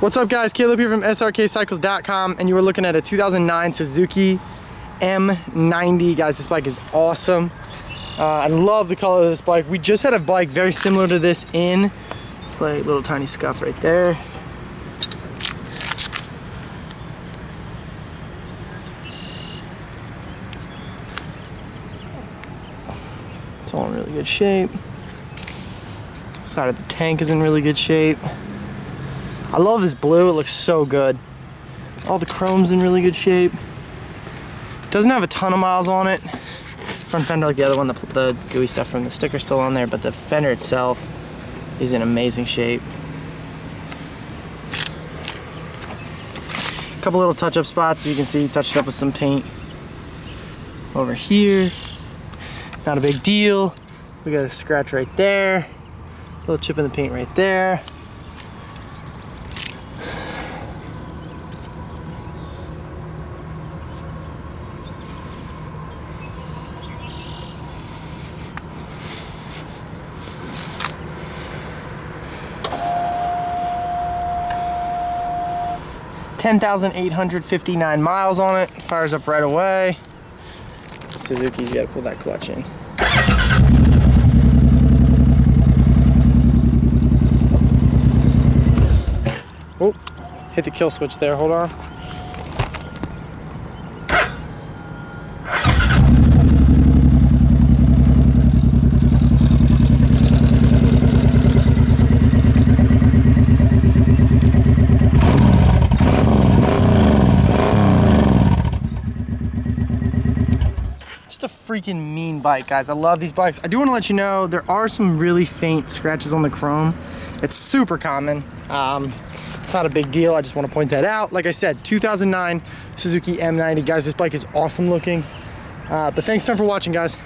What's up guys, Caleb here from Srkcycles.com, and you are looking at a 2009 Suzuki M90. Guys, this bike is awesome. I love the color of this bike. We just had a bike very similar to this in, it's like a little tiny scuff right there. It's all in really good shape. Side of the tank is in really good shape. I love this blue, it looks so good. All the chrome's in really good shape. Doesn't have a ton of miles on it. Front fender like the other one, the gooey stuff from the sticker's still on there, but the fender itself is in amazing shape. A couple little touch-up spots, you can see, touched up with some paint over here. Not a big deal. We got a scratch right there. A little chip in the paint right there. $10,859 miles on it. Fires up right away. Suzuki's got to pull that clutch in. Oh, hit the kill switch there. Hold on. A freaking mean bike, guys. I love these bikes. I do want to let you know there are some really faint scratches on the chrome. It's super common. It's not a big deal. I just want to point that out. Like I said, 2009 Suzuki M90. Guys, this bike is awesome looking. But thanks for watching, guys.